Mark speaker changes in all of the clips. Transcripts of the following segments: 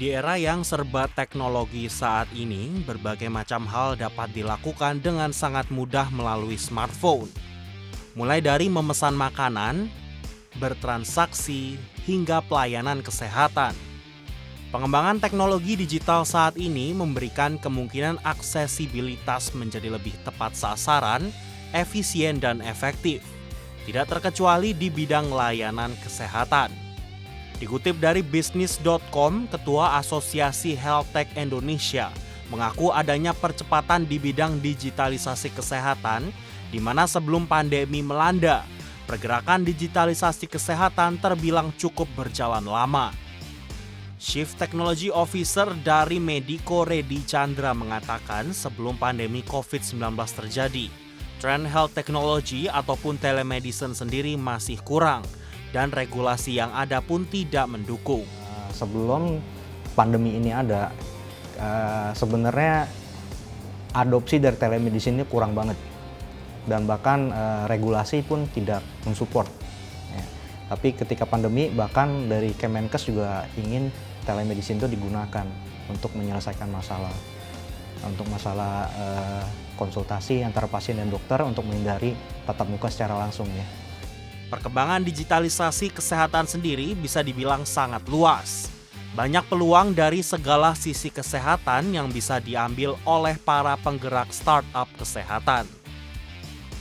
Speaker 1: Di era yang serba teknologi saat ini, berbagai macam hal dapat dilakukan dengan sangat mudah melalui smartphone. Mulai dari memesan makanan, bertransaksi, hingga pelayanan kesehatan. Pengembangan teknologi digital saat ini memberikan kemungkinan aksesibilitas menjadi lebih tepat sasaran, efisien dan efektif. Tidak terkecuali di bidang layanan kesehatan. Dikutip dari bisnis.com, Ketua Asosiasi Health Tech Indonesia mengaku adanya percepatan di bidang digitalisasi kesehatan, di mana sebelum pandemi melanda, pergerakan digitalisasi kesehatan terbilang cukup berjalan lama. Chief Technology Officer dari Mediko Reddy Chandra mengatakan sebelum pandemi COVID-19 terjadi, tren health technology ataupun telemedicine sendiri masih kurang dan regulasi yang ada pun tidak mendukung.
Speaker 2: Sebelum pandemi ini ada, sebenarnya adopsi dari telemedicine ini kurang banget dan bahkan regulasi pun tidak mensupport. Ya. Tapi ketika pandemi bahkan dari Kemenkes juga ingin telemedicine itu digunakan untuk menyelesaikan masalah, untuk masalah konsultasi antara pasien dan dokter untuk menghindari tatap muka secara langsung ya.
Speaker 1: Perkembangan digitalisasi kesehatan sendiri bisa dibilang sangat luas. Banyak peluang dari segala sisi kesehatan yang bisa diambil oleh para penggerak startup kesehatan.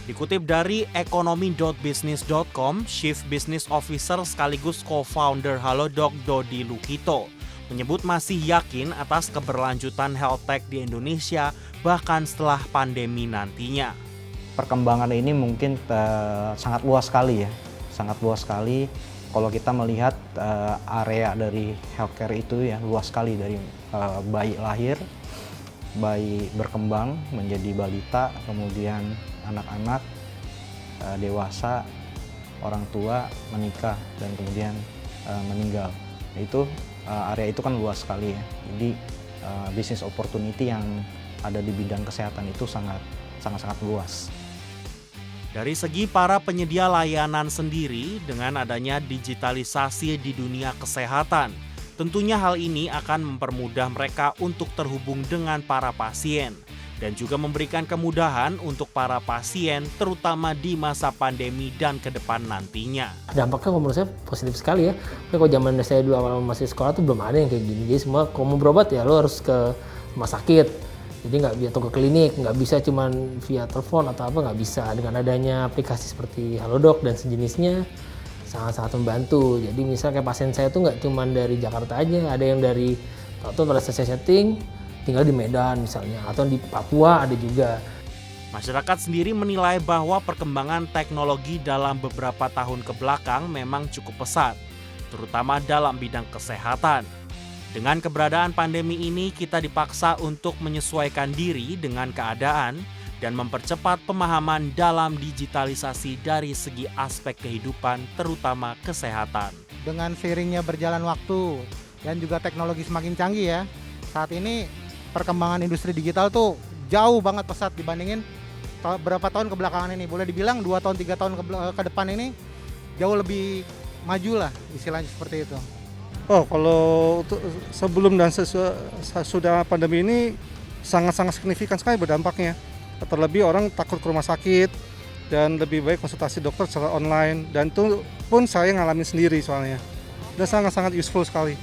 Speaker 1: Dikutip dari ekonomi.business.com, Chief Business Officer sekaligus co-founder Halodoc Dodi Lukito menyebut masih yakin atas keberlanjutan health tech di Indonesia bahkan setelah pandemi nantinya.
Speaker 2: Perkembangan ini mungkin sangat luas sekali ya, sangat luas sekali. Kalau kita melihat area dari healthcare itu ya luas sekali dari bayi lahir, bayi berkembang menjadi balita, kemudian anak-anak, dewasa, orang tua, menikah, dan kemudian meninggal. Itu area itu kan luas sekali ya. Jadi business opportunity yang ada di bidang kesehatan itu sangat luas.
Speaker 1: Dari segi para penyedia layanan sendiri, dengan adanya digitalisasi di dunia kesehatan, tentunya hal ini akan mempermudah mereka untuk terhubung dengan para pasien dan juga memberikan kemudahan untuk para pasien terutama di masa pandemi dan ke depan nantinya.
Speaker 3: Dampaknya kalau menurut saya positif sekali ya. Tapi kalau zaman saya dulu awal masih sekolah tuh belum ada yang kayak gini. Jadi semua kalau mau berobat ya lo harus ke rumah sakit. Jadi nggak bisa atau ke klinik, nggak bisa cuman via telepon atau apa, nggak bisa. Dengan adanya aplikasi seperti Halodoc dan sejenisnya sangat-sangat membantu. Jadi misalnya kayak pasien saya tuh nggak cuman dari Jakarta aja, ada yang dari pada selesai setting tinggal di Medan misalnya, atau di Papua ada juga.
Speaker 1: Masyarakat sendiri menilai bahwa perkembangan teknologi dalam beberapa tahun ke belakang memang cukup pesat, terutama dalam bidang kesehatan. Dengan keberadaan pandemi ini, kita dipaksa untuk menyesuaikan diri dengan keadaan dan mempercepat pemahaman dalam digitalisasi dari segi aspek kehidupan, terutama kesehatan.
Speaker 4: Dengan seiringnya berjalan waktu dan juga teknologi semakin canggih ya, saat ini perkembangan industri digital tuh jauh banget pesat dibandingin berapa tahun kebelakangan ini. Boleh dibilang 2 tahun 3 tahun ke depan ini jauh lebih maju lah, istilahnya seperti itu.
Speaker 5: Oh, kalau sebelum dan sesudah pandemi ini sangat-sangat signifikan sekali berdampaknya. Terlebih orang takut ke rumah sakit dan lebih baik konsultasi dokter secara online, dan itu pun saya ngalamin sendiri soalnya. Dan sangat-sangat useful sekali.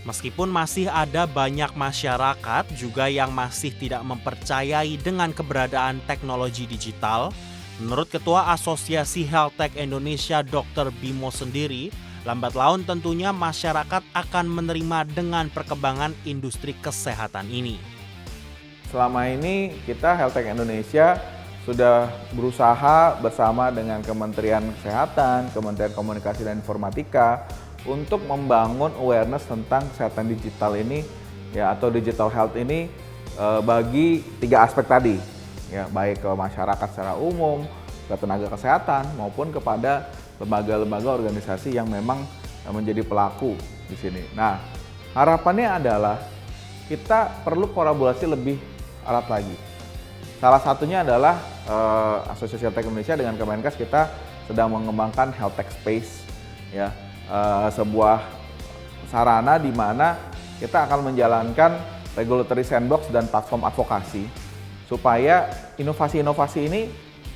Speaker 1: Meskipun masih ada banyak masyarakat juga yang masih tidak mempercayai dengan keberadaan teknologi digital, menurut Ketua Asosiasi Health Tech Indonesia Dr. Bimo sendiri, lambat laun tentunya masyarakat akan menerima dengan perkembangan industri kesehatan ini.
Speaker 6: Selama ini kita Health Tech Indonesia sudah berusaha bersama dengan Kementerian Kesehatan, Kementerian Komunikasi dan Informatika untuk membangun awareness tentang kesehatan digital ini ya, atau digital health ini bagi 3 aspek tadi ya, baik ke masyarakat secara umum, ke tenaga kesehatan maupun kepada lembaga-lembaga organisasi yang memang menjadi pelaku di sini. Nah, harapannya adalah kita perlu kolaborasi lebih erat lagi. Salah satunya adalah Asosiasi Health Tech Indonesia dengan Kemenkes, kita sedang mengembangkan Health Tech Space ya, sebuah sarana di mana kita akan menjalankan regulatory sandbox dan platform advokasi supaya inovasi-inovasi ini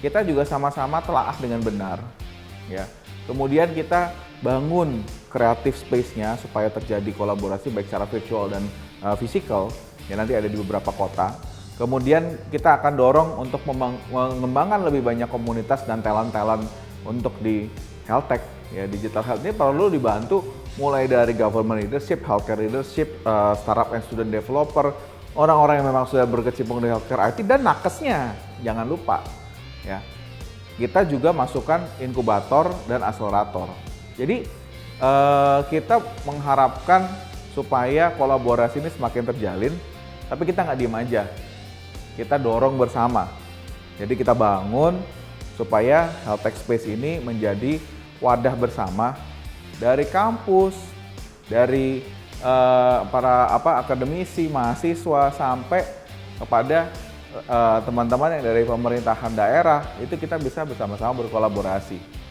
Speaker 6: kita juga sama-sama telaah dengan benar, ya. Kemudian kita bangun creative space-nya supaya terjadi kolaborasi baik secara virtual dan physical, ya nanti ada di beberapa kota. Kemudian kita akan dorong untuk mengembangkan lebih banyak komunitas dan talent-talent untuk di health tech, ya. Digital health ini perlu dibantu mulai dari government leadership, healthcare leadership, startup and student developer, orang-orang yang memang sudah berkecimpung di healthcare IT, dan nakesnya jangan lupa, ya. Kita juga masukkan inkubator dan akselerator. Jadi kita mengharapkan supaya kolaborasi ini semakin terjalin, tapi kita nggak diem aja. Kita dorong bersama. Jadi kita bangun supaya health tech space ini menjadi wadah bersama dari kampus, dari para akademisi, mahasiswa, sampai kepada teman-teman yang dari pemerintahan daerah. Itu kita bisa bersama-sama berkolaborasi.